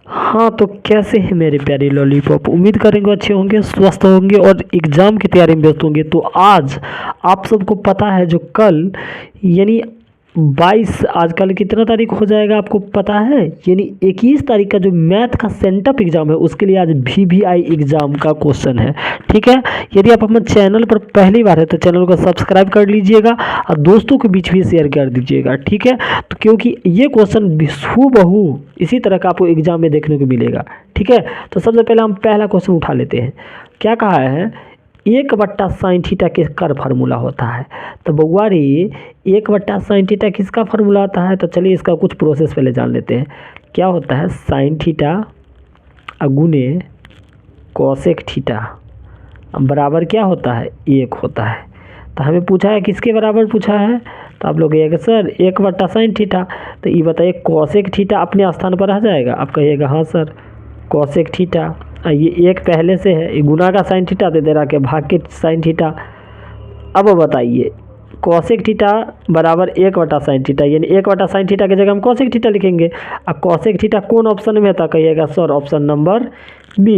हाँ, तो कैसे हैं मेरे प्यारे लॉलीपॉप? उम्मीद करेंगे अच्छे होंगे, स्वस्थ होंगे और एग्ज़ाम की तैयारी में व्यस्त होंगे। तो आज आप सबको पता है जो कल यानी 22 आज कल कितना तारीख हो जाएगा आपको पता है? यानी 21 तारीख का जो मैथ का सेंटअप एग्ज़ाम है उसके लिए आज वीवीआई एग्ज़ाम का क्वेश्चन है। ठीक है? यदि आप हमारे चैनल पर पहली बार है तो चैनल को सब्सक्राइब कर लीजिएगा और दोस्तों के बीच भी शेयर कर दीजिएगा। ठीक है? तो क्योंकि ये क्वेश्चन हूबहू इसी तरह का आपको एग्जाम में देखने को मिलेगा। ठीक है? तो सबसे पहले हम पहला क्वेश्चन उठा लेते हैं। क्या कहा है? 1/sin थीटा किसका फार्मूला होता है? तो बउआ रे 1/sin थीटा किसका फार्मूला होता है? तो चलिए इसका कुछ प्रोसेस पहले जान लेते हैं। क्या होता है? sin थीटा गुने कॉसेक थीटा बराबर क्या होता है? 1 होता है। तो हमें पूछा है किसके बराबर पूछा है? तो आप लोग कहिएगा सर 1/sin थीटा। तो ये बताइए कॉसेक थीटा अपने स्थान पर आ जाएगा? आप कहिएगा हाँ सर कॉसेक थीटा। ये 1 पहले से है, ये गुना का sin थीटा दे दे रहा के भाग के sin थीटा। अब बताइए कॉसेक थीटा बराबर 1/sin थीटा यानी 1/sin थीटा की जगह हम कॉसेक थीटा लिखेंगे। अब कॉसेक थीटा कौन ऑप्शन में था? कहिएगा सर ऑप्शन नंबर बी।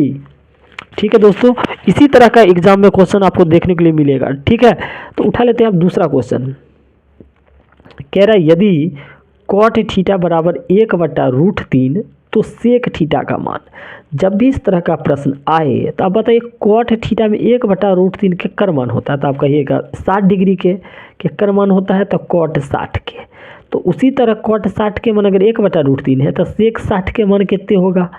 ठीक है दोस्तों, इसी तरह का एग्जाम में क्वेश्चन आपको देखने के लिए मिलेगा। ठीक है? तो उठा लेते हैं आप दूसरा क्वेश्चन। कह रहा है यदि कॉट थीटा बराबर 1/√3 तो सेक थीटा का मान। जब भी इस तरह का प्रश्न आए तो आप बताइए कॉट थीटा में 1/√3 के कर मान होता है? तो आप कहिएगा 60 डिग्री के कर मान होता है तो कॉट 60 के। तो उसी तरह कॉट 60 के मान अगर 1/√3 है तो सेक 60 के मान कितने होगा?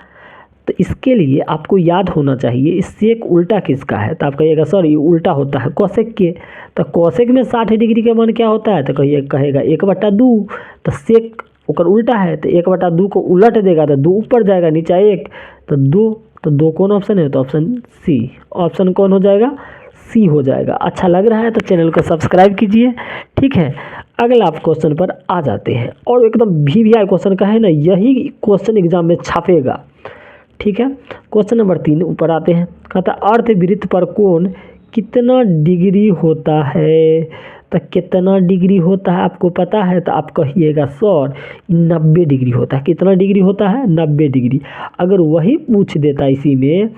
तो इसके लिए आपको याद होना चाहिए इस सेक उल्टा किसका है? तो आप कहिएगा सर ये उल्टा होता है कॉसेक के। तो कॉसेक में 60 डिग्री का मान क्या होता है? तो कहेगा 1/2। तो सेक ओकर उल्टा है तो 1/2 को उलट देगा तो 2 ऊपर जाएगा नीचे 1 तो 2। तो 2 कौन ऑप्शन है? तो ऑप्शन सी। ऑप्शन कौन हो जाएगा? सी हो जाएगा। अच्छा लग रहा है तो चैनल को सब्सक्राइब कीजिए। ठीक है? अगला आप क्वेश्चन पर आ जाते हैं और एकदम वीवीआई क्वेश्चन का है ना, यही क्वेश्चन एग्जाम में छापेगा। ठीक है? क्वेश्चन नंबर 3 ऊपर आते हैं। कहता अर्धवृत्त पर कोण कितना डिग्री होता है? तो कितना डिग्री होता है आपको पता है? तो आप कहिएगा सर 90 डिग्री होता है। कितना डिग्री होता है? 90 डिग्री। अगर वही पूछ देता इसी में,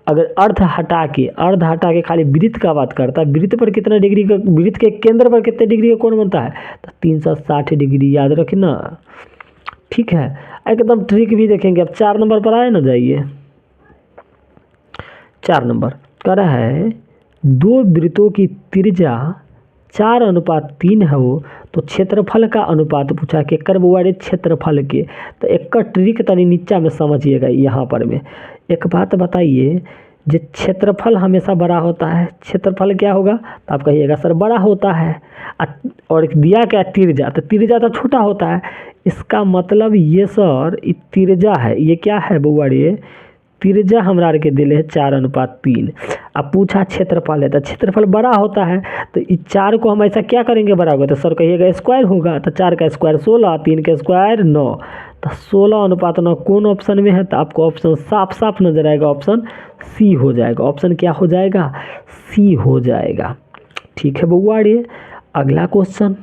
अगर अर्ध हटा के खाली वृत्त का बात करता, वृत्त पर कितना डिग्री का, वृत्त के केंद्र पर कितने डिग्री का कोण बनता है? तो 360 डिग्री याद रखना। ठीक है? एकदम ट्रिक भी देखेंगे। अब 4 नंबर पर आए ना, जाइए 4 नंबर कह रहा है 2 वृत्तों की त्रिज्या 4:3 है वो, तो क्षेत्रफल का अनुपात पूछा कि कर्बवारे क्षेत्रफल के। तो एक ट्रिक तनी नीचा में समझिएगा। यहाँ पर में एक बात बताइए, जो क्षेत्रफल हमेशा बड़ा होता है, क्षेत्रफल क्या होगा? तो आप कहिएगा सर बड़ा होता है। और दिया क्या? त्रिज्या। तो त्रिज्या तो छोटा होता है। इसका मतलब ये सर ये त्रिज्या है। ये क्या है बउआ रे? त्रिज्या हमरा के दिले है 4:3। अब पूछा क्षेत्रफल है तो क्षेत्रफल बड़ा होता है। तो इस 4 को हम ऐसा क्या करेंगे बड़ा होगा? तो सर कहिएगा स्क्वायर होगा। तो 4 का स्क्वायर 16, 3 का स्क्वायर 9। तो 16:9 कौन ऑप्शन में है? तो आपको ऑप्शन साफ साफ नजर आएगा, ऑप्शन सी हो जाएगा। ऑप्शन क्या हो जाएगा? सी हो जाएगा। ठीक है बउआ रे? अगला क्वेश्चन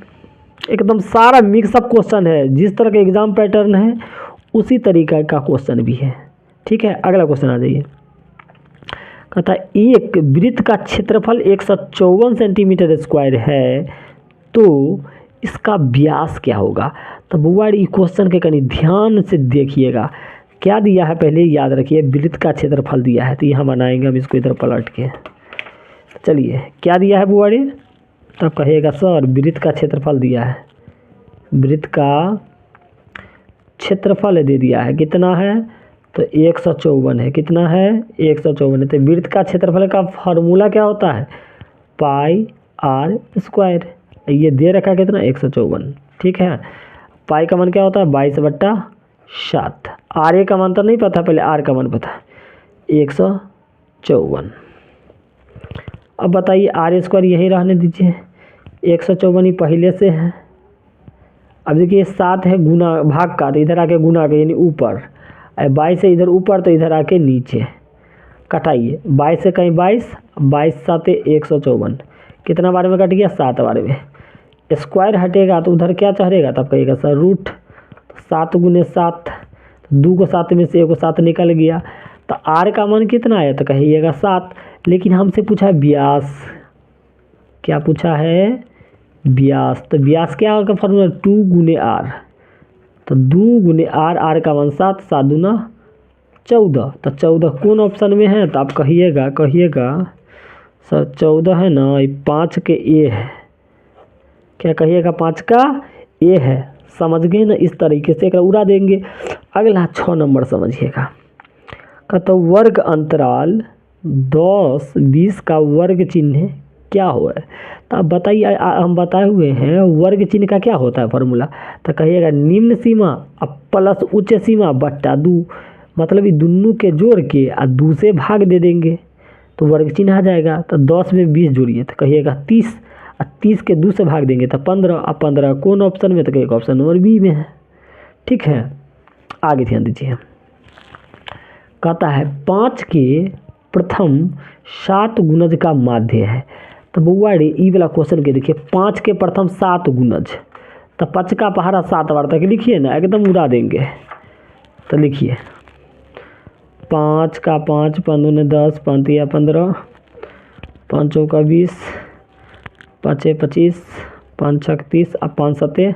एकदम सारा मिक्सअप क्वेश्चन है। जिस तरह का एग्जाम पैटर्न है उसी तरीका का क्वेश्चन भी है। ठीक है? अगला क्वेश्चन आ जाइए। कहता है एक वृत्त का क्षेत्रफल 154 सेंटीमीटर स्क्वायर है तो इसका व्यास क्या होगा? तो बुआ इस क्वेश्चन के कहीं ध्यान से देखिएगा। क्या दिया है पहले याद रखिए, वृत्त का क्षेत्रफल दिया है। तो यहाँ बनाएंगे हम इसको इधर पलट के। चलिए क्या दिया है बुआ? तब कहिएगा सर वृत्त का क्षेत्रफल दिया है। वृत्त का क्षेत्रफल दे दिया है, कितना है? तो 154 है। कितना है? 154 है। तो वृत्त का क्षेत्रफल का फार्मूला क्या होता है? पाई आर स्क्वायर। ये दे रखा है कितना? 154। ठीक है? पाई का मान क्या होता है? 22/7। आर ए का मान तो नहीं पता, पहले आर का मान पता, 154। अब बताइए आर स्क्वायर यही रहने दीजिए, 154 ही पहले से है। अब देखिए 7 है गुना भाग का, तो इधर आके गुना के यानी ऊपर, 22 है इधर ऊपर तो इधर आके नीचे। कटाइए 22 से कहीं 22, 22×7 154। कितना बार में कट गया? 7 बार में। स्क्वायर हटेगा तो उधर क्या चढ़ेगा? तब कहिएगा सर रूट। 7 × 7 2 को 7 में से 1 को 7 निकल गया, तो आर का मान कितना है, तो कहिएगा 7। लेकिन हमसे पूछा व्यास, क्या पूछा है, व्यास। तो व्यास क्या होगा फॉर्मूला, 2 गुने आर। तो 2 गुने आर, आर का मान 7, 7 दूना 14। तो 14 कौन ऑप्शन में है, तो आप कहिएगा सर 14 है ना, ये 5 के ए है। क्या कहिएगा, 5 का ए है। समझ गए ना, इस तरीके से एक उड़ा देंगे। अगला 6 नंबर समझिएगा, कहता वर्ग अंतराल 10, 20 का वर्ग चिन्ह क्या हुआ है। तो अब बताइए, हम बताए हुए हैं वर्ग चिन्ह का क्या होता है फॉर्मूला। तो कहिएगा निम्न सीमा अब प्लस उच्च सीमा बट्टा 2, मतलब ये दोनों के जोड़ के और 2 से भाग दे देंगे तो वर्ग चिन्ह आ जाएगा। तो 10 में 20 जोड़िए तो कहिएगा 30, और 30 के 2 से भाग देंगे तो 15, और 15 कौन ऑप्शन में, तो कहिएगा ऑप्शन नंबर बी में है। ठीक है, आगे ध्यान दीजिए। कहता है 5 के प्रथम 7 गुणज का माध्य है। तो बउआ रे ई वाला क्वेश्चन के देखिए, 5 के प्रथम 7 गुणज, तो 5 का पहाड़ा 7 बार तक लिखिए ना, एकदम उड़ा देंगे। तो लिखिए 5 का 5, 5 दूने 10, 5 तिया 15, 5 चौका 20, 5 25, 5 छक 30, और 5 सते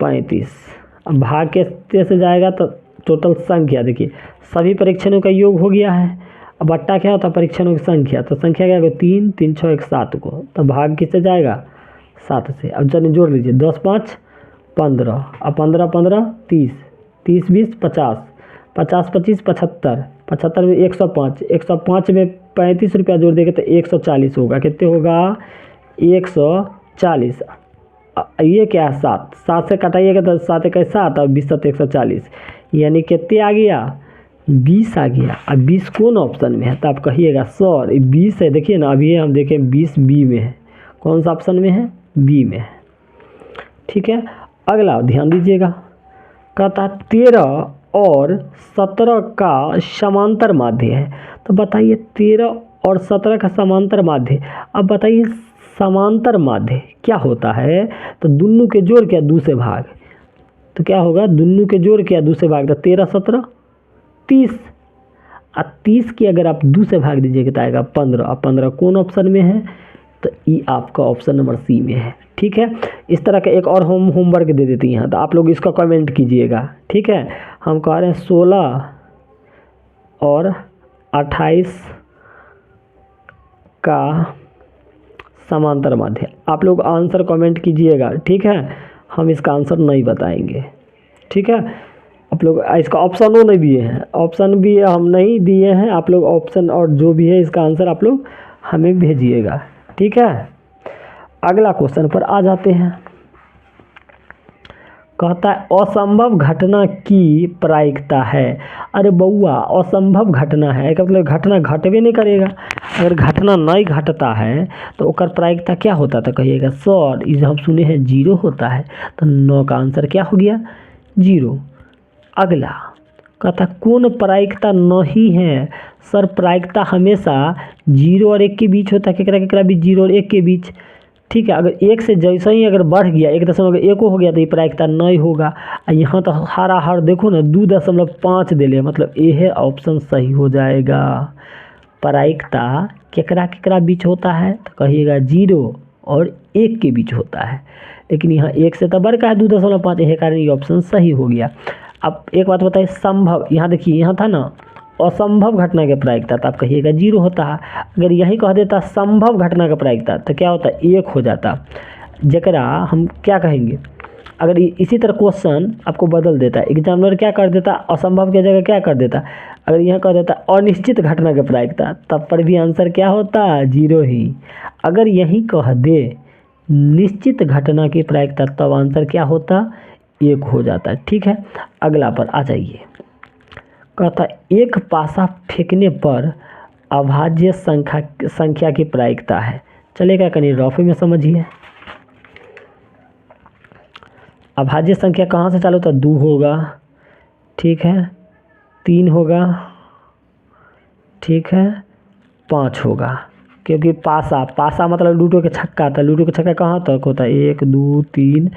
35। अब भाग के से जाएगा तो टोटल संख्या देखिए, सभी परीक्षणों का योग हो गया है। अब बट्टा क्या होता है, परीक्षणों की संख्या। तो संख्या क्या होगा, 3, 3 6 1 7 को, तो भाग किससे जाएगा, 7 से। अब चलिए जोड़ लीजिए, 10 5 15, अब 15 15 30, 30 20 50, 50 25 75, 75 में 105, 105 में 35 रुपया जोड़ देंगे तो 140 होगा। कितने होगा, 140। ये क्या है, 7, 7 से कटाइएगा तो 7 1 7, और 20 7 140, यानी कितने आ गया, 20 आ गया। अब 20 कौन ऑप्शन में है, तो आप कहिएगा सर 20 है। देखिए ना, अभी हम देखें 20 बी में है। कौन सा ऑप्शन में है, बी में है। ठीक है, अगला ध्यान दीजिएगा, कहता 13 और 17 का समांतर माध्य है। तो बताइए 13 और 17 का समांतर माध्य, अब बताइए समांतर माध्य क्या होता है। तो दोनों के जोड़ के 2 से भाग, तो क्या होगा, दोनों के जोड़ के 2 से भाग, तो 13 17 30, और 30 की अगर आप 2 से भाग दीजिएगा तो आएगा 15, और 15 कौन ऑप्शन में है, तो ये आपका ऑप्शन नंबर सी में है। ठीक है, इस तरह का एक और होमवर्क दे देती हैं, तो आप लोग इसका कमेंट कीजिएगा। ठीक है, हम कह रहे हैं 16 और 28 का समांतर माध्य, आप लोग आंसर कमेंट कीजिएगा। ठीक है, हम इसका आंसर नहीं बताएंगे। ठीक है, आप लोग इसका ऑप्शनों नहीं दिए हैं, ऑप्शन भी हम नहीं दिए हैं, आप लोग ऑप्शन और जो भी है इसका आंसर आप लोग हमें भेजिएगा। ठीक है, अगला क्वेश्चन पर आ जाते हैं। कहता है असंभव घटना की प्रायिकता है। अरे बउआ, असंभव घटना है का मतलब घटना घटबे नहीं करेगा। अगर घटना नहीं घटता है तो ओकर प्रायिकता क्या होता है, तो कहिएगा सर इसे हम सुने हैं 0 होता है। तो 9 का आंसर क्या हो गया, 0। अगला कहता कौन प्रायिकता नहीं है। सर प्रायिकता हमेशा 0 और 1 के बीच होता है। केकरा बीच, 0 और 1 के बीच। ठीक है, अगर 1 से जैसे ही अगर बढ़ गया 1.1 हो गया तो ये प्रायिकता नहीं होगा। यहाँ तो हर देखो ना 2.5 दे ले, मतलब ये है ऑप्शन सही हो जाएगा। प्रायिकता केकरा बीच होता है, तो कहिएगा 0 और 1 के बीच होता है। लेकिन यहाँ 1 से तो बढ़ का है 2.5, यही कारण ये ऑप्शन सही हो गया। अब एक बात बताइए, संभव, यहाँ देखिए यहाँ था ना असंभव घटना की प्रायिकता, तो आप कहिएगा 0 होता है। अगर यही कह देता संभव घटना का प्रायिकता तो क्या होता, 1 हो जाता। जकरा हम क्या कहेंगे, अगर इसी तरह क्वेश्चन आपको बदल देता, एग्जामिनर क्या कर देता, असंभव की जगह क्या कर देता, अगर यहाँ कह देता अनिश्चित घटना की प्रायिकता, तब पर भी आंसर क्या होता, 0 ही। अगर यही कह दे निश्चित घटना की प्रायिकता, तब आंसर क्या होता, 1 हो जाता। ठीक है, अगला पर आ जाइए। कहता एक पासा फेंकने पर अभाज्य संख्या की प्रायिकता है। चलेगा, कहीं रफ में समझिए। अभाज्य संख्या कहाँ से चालू होता, 2 होगा, ठीक है, 3 होगा, ठीक है, 5 होगा। क्योंकि पासा मतलब लूडो के छक्का था। लूडो के छक्का कहाँ तक होता है, 1 2 3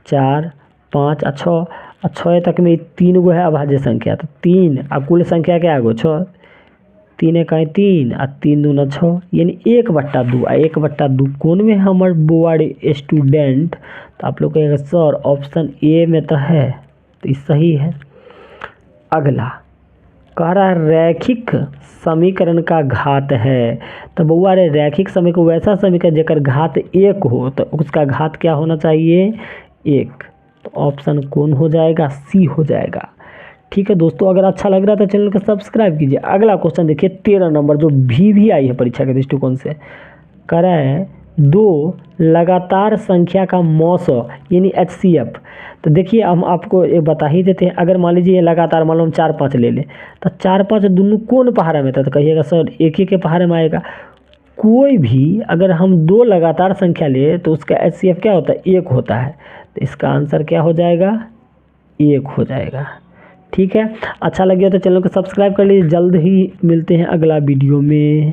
4 5 6, और 6 तक में 3 गो है अभाज्य संख्या, तो 3 और कुल संख्या क्या गो 6, 3 1 3 और 3 दूना 6, यानी 1/2 और 1/2 कौन में हमर बोर्ड स्टूडेंट। तो आप लोग कहेंगे सर ऑप्शन ए में तो है, तो ये सही है। अगला कह रहा है रैखिक समीकरण का घात है, तो बउआ रे रैखिक समीकरण वैसा समीकरण जेकर घात 1 हो तो उसका घात क्या होना चाहिए 1, तो ऑप्शन कौन हो जाएगा सी हो जाएगा। ठीक है दोस्तों, अगर अच्छा लग रहा है तो चैनल को सब्सक्राइब कीजिए। अगला क्वेश्चन देखिए 13 नंबर, जो भी आई है परीक्षा के दृष्टिकोण से, कह रहा है 2 लगातार संख्या का मौसो यानी HCF। तो देखिए हम आपको ये बता ही देते हैं, अगर मान लीजिए लगातार मान लो हम 4 5 ले लें, तो 4 5 दोनों कौन पहाड़ा में था, तो कहिएगा सर एक ही के पहाड़े में आएगा। कोई भी अगर हम 2 लगातार संख्या ले तो उसका HCF क्या होता है 1 होता है, तो इसका आंसर क्या हो जाएगा 1 हो जाएगा। ठीक है, अच्छा लगे तो चैनल को सब्सक्राइब कर लीजिए। जल्द ही मिलते हैं अगला वीडियो में।